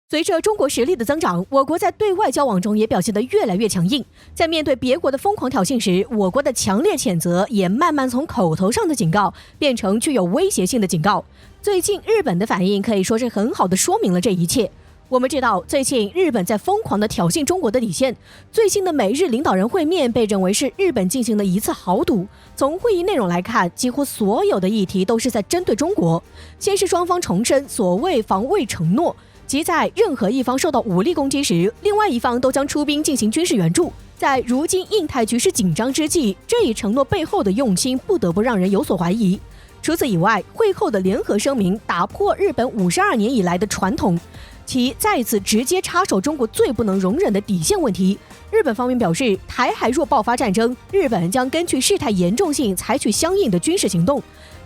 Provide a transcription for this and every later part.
随着中国实力的增长，我国在对外交往中也表现得越来越强硬。在面对别国的疯狂挑衅时，我国的强烈谴责也慢慢从口头上的警告变成具有威胁性的警告。最近日本的反应可以说是很好的说明了这一切。我们知道，最近日本在疯狂地挑衅中国的底线。最新的美日领导人会面被认为是日本进行的一次豪赌。从会议内容来看，几乎所有的议题都是在针对中国。先是双方重申所谓防卫承诺，即在任何一方受到武力攻击时，另外一方都将出兵进行军事援助。在如今印太局势紧张之际，这一承诺背后的用心不得不让人有所怀疑。除此以外，会后的联合声明打破日本52年以来的传统，其再次直接插手中国最不能容忍的底线问题。日本方面表示，台海若爆发战争，日本将根据事态严重性采取相应的军事行动。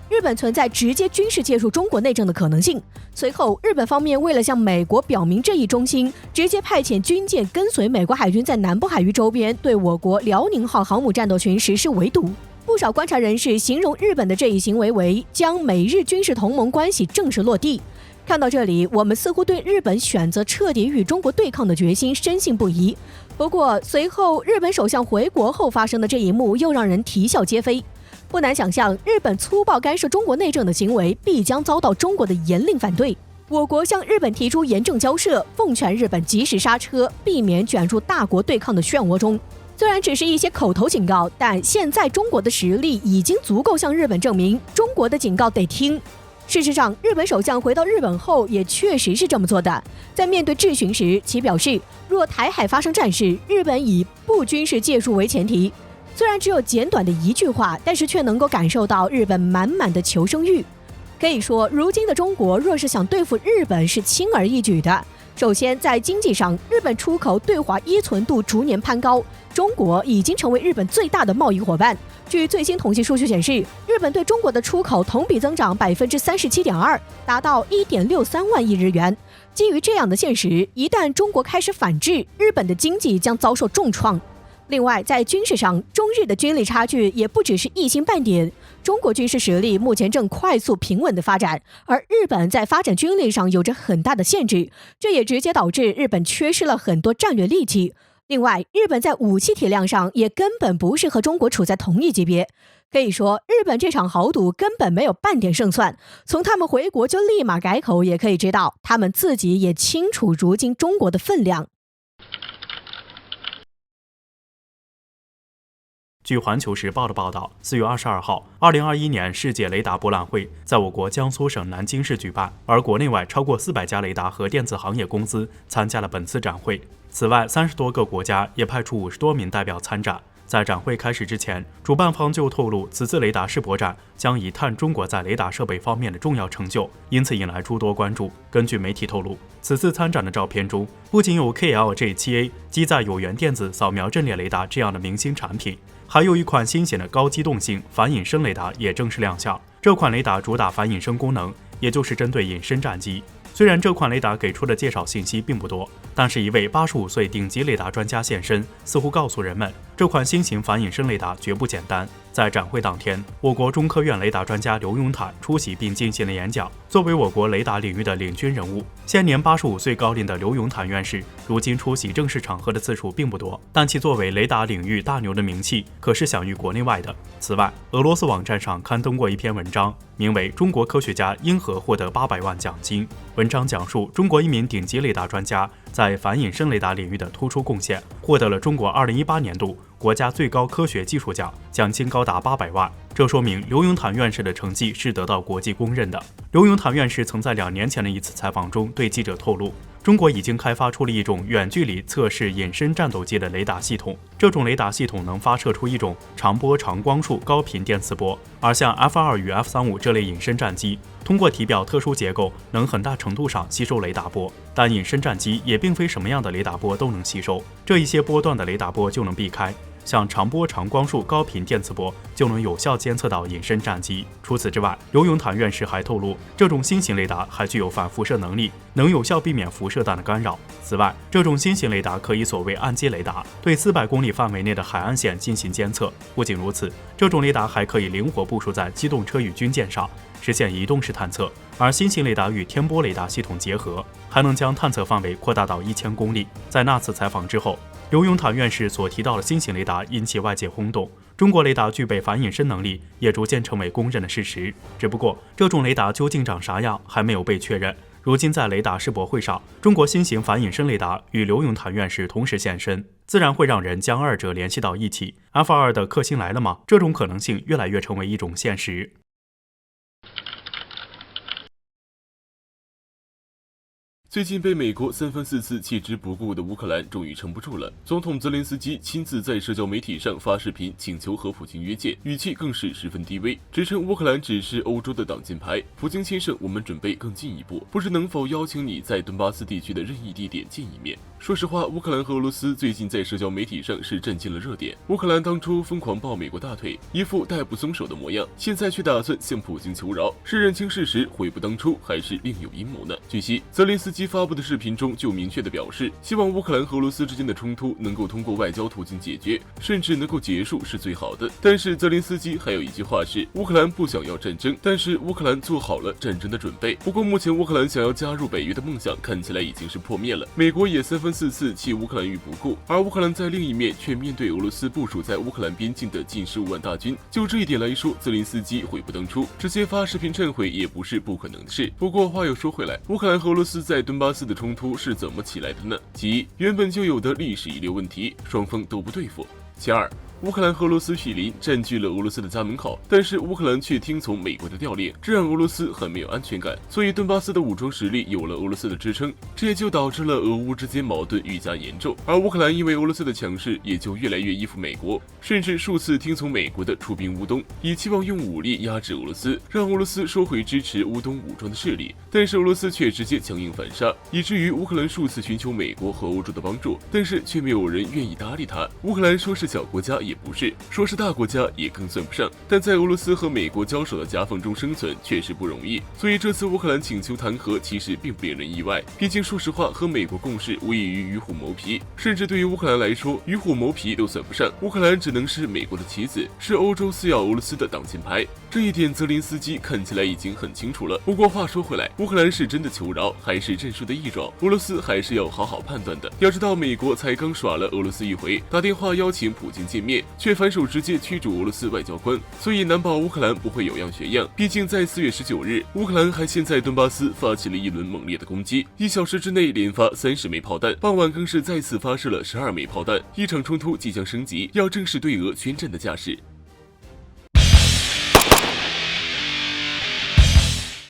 日本存在直接军事介入中国内政的可能性。随后，日本方面为了向美国表明这一忠心，直接派遣军舰跟随美国海军在南部海域周边对我国辽宁号航母战斗群实施围堵。不少观察人士形容日本的这一行为为将美日军事同盟关系正式落地。看到这里，我们似乎对日本选择彻底与中国对抗的决心深信不疑。不过，随后日本首相回国后发生的这一幕又让人啼笑皆非。不难想象，日本粗暴干涉中国内政的行为必将遭到中国的严令反对。我国向日本提出严正交涉，奉劝日本及时刹车，避免卷入大国对抗的漩涡中。虽然只是一些口头警告，但现在中国的实力已经足够向日本证明，中国的警告得听。事实上，日本首相回到日本后也确实是这么做的。在面对质询时，其表示，若台海发生战事，日本以不军事介入为前提。虽然只有简短的一句话，但是却能够感受到日本满满的求生欲。可以说，如今的中国若是想对付日本是轻而易举的。首先，在经济上，日本出口对华依存度逐年攀高，中国已经成为日本最大的贸易伙伴。据最新统计数据显示，日本对中国的出口同比增长37.2%，达到1.63万亿日元。基于这样的现实，一旦中国开始反制，日本的经济将遭受重创。另外，在军事上，中日的军力差距也不只是一星半点。中国军事实力目前正快速平稳的发展，而日本在发展军力上有着很大的限制，这也直接导致日本缺失了很多战略利器。另外，日本在武器体量上也根本不是和中国处在同一级别。可以说，日本这场豪赌根本没有半点胜算。从他们回国就立马改口，也可以知道，他们自己也清楚如今中国的分量。据环球时报的报道，4月22号，2021年世界雷达博览会在我国江苏省南京市举办，而国内外超过400家雷达和电子行业公司参加了本次展会。此外，30多个国家也派出50多名代表参展。在展会开始之前，主办方就透露，此次雷达世博展将以探中国在雷达设备方面的重要成就，因此引来诸多关注。根据媒体透露，此次参展的照片中，不仅有 KLJ7A 机载有源电子扫描阵列雷达这样的明星产品，还有一款新型的高机动性反隐身雷达也正式亮相。这款雷达主打反隐身功能，也就是针对隐身战机。虽然这款雷达给出的介绍信息并不多，但是一位85岁顶级雷达专家现身，似乎告诉人们，这款新型反隐身雷达绝不简单。在展会当天，我国中科院雷达专家刘永坦出席并进行了演讲。作为我国雷达领域的领军人物，现年85岁高龄的刘永坦院士，如今出席正式场合的次数并不多，但其作为雷达领域大牛的名气可是享誉国内外的。此外，俄罗斯网站上刊登过一篇文章，名为《中国科学家因何获得800万奖金》。文章讲述中国一名顶级雷达专家在反隐身雷达领域的突出贡献，获得了中国2018年度国家最高科学技术奖，奖金高达800万。这说明刘永坦院士的成绩是得到国际公认的。刘永坦院士曾在2年前的一次采访中对记者透露，中国已经开发出了一种远距离测试隐身战斗机的雷达系统，这种雷达系统能发射出一种长波长光束高频电磁波，而像 F-2与 F-35这类隐身战机，通过体表特殊结构能很大程度上吸收雷达波，但隐身战机也并非什么样的雷达波都能吸收，这一些波段的雷达波就能避开。像长波长光束高频电磁波就能有效监测到隐身战机。除此之外，刘永坦院士还透露，这种新型雷达还具有反辐射能力，能有效避免辐射弹的干扰。此外，这种新型雷达可以所谓岸基雷达，对400公里范围内的海岸线进行监测。不仅如此，这种雷达还可以灵活部署在机动车与军舰上，实现移动式探测。而新型雷达与天波雷达系统结合，还能将探测范围扩大到1000公里。在那次采访之后，刘永坦院士所提到的新型雷达引起外界轰动，中国雷达具备反隐身能力也逐渐成为公认的事实。只不过，这种雷达究竟长啥样还没有被确认。如今在雷达世博会上，中国新型反隐身雷达与刘永坦院士同时现身，自然会让人将二者联系到一起。Alpha 2的克星来了吗？这种可能性越来越成为一种现实。最近被美国3番4次弃之不顾的乌克兰终于撑不住了。总统泽连斯基亲自在社交媒体上发视频，请求和普京约见，语气更是十分低微，直称乌克兰只是欧洲的挡箭牌。普京先生，我们准备更进一步，不知能否邀请你在顿巴斯地区的任意地点见一面。说实话，乌克兰和俄罗斯最近在社交媒体上是占尽了热点。乌克兰当初疯狂抱美国大腿，一副带不松手的模样，现在却打算向普京求饶，是认清事实，悔不当初，还是另有阴谋呢？据悉，泽连斯基发布的视频中就明确地表示，希望乌克兰和俄罗斯之间的冲突能够通过外交途径解决，甚至能够结束是最好的。但是泽连斯基还有一句话是，乌克兰不想要战争，但是乌克兰做好了战争的准备。不过目前乌克兰想要加入北约的梦想看起来已经是破灭了，美国也3番4次弃乌克兰于不顾，而乌克兰在另一面却面对俄罗斯部署在乌克兰边境的近15万大军。就这一点来说，泽连斯基悔不当初，直接发视频忏悔也不是不可能的事。不过话又说回来，乌克兰和俄罗斯在顿巴斯的冲突是怎么起来的呢？其一，原本就有的历史遗留问题，双方都不对付；其二，乌克兰和俄罗斯毗邻，占据了俄罗斯的家门口，但是乌克兰却听从美国的调令，这让俄罗斯很没有安全感。所以顿巴斯的武装实力有了俄罗斯的支撑，这也就导致了俄乌之间矛盾愈加严重。而乌克兰因为俄罗斯的强势，也就越来越依附美国，甚至数次听从美国的出兵乌东，以期望用武力压制俄罗斯，让俄罗斯收回支持乌东武装的势力。但是俄罗斯却直接强硬反杀，以至于乌克兰数次寻求美国和欧洲的帮助，但是却没有人愿意搭理他。乌克兰说是小国家也不是，说是大国家也更算不上，但在俄罗斯和美国交手的夹缝中生存确实不容易。所以这次乌克兰请求弹劾其实并不令人意外，毕竟说实话，和美国共事无异于与虎谋皮，甚至对于乌克兰来说，与虎谋皮都算不上，乌克兰只能是美国的棋子，是欧洲撕咬俄罗斯的挡箭牌。这一点泽连斯基看起来已经很清楚了。不过话说回来，乌克兰是真的求饶，还是战术的一种，俄罗斯还是要好好判断的。要知道，美国才刚耍了俄罗斯一回，打电话邀请普京见面，却反手直接驱逐俄罗斯外交官，所以难保乌克兰不会有样学样。毕竟在4月19日，乌克兰还先在顿巴斯发起了一轮猛烈的攻击，1小时之内连发30枚炮弹，傍晚更是再次发射了12枚炮弹，一场冲突即将升级，要正式对俄宣战的架势。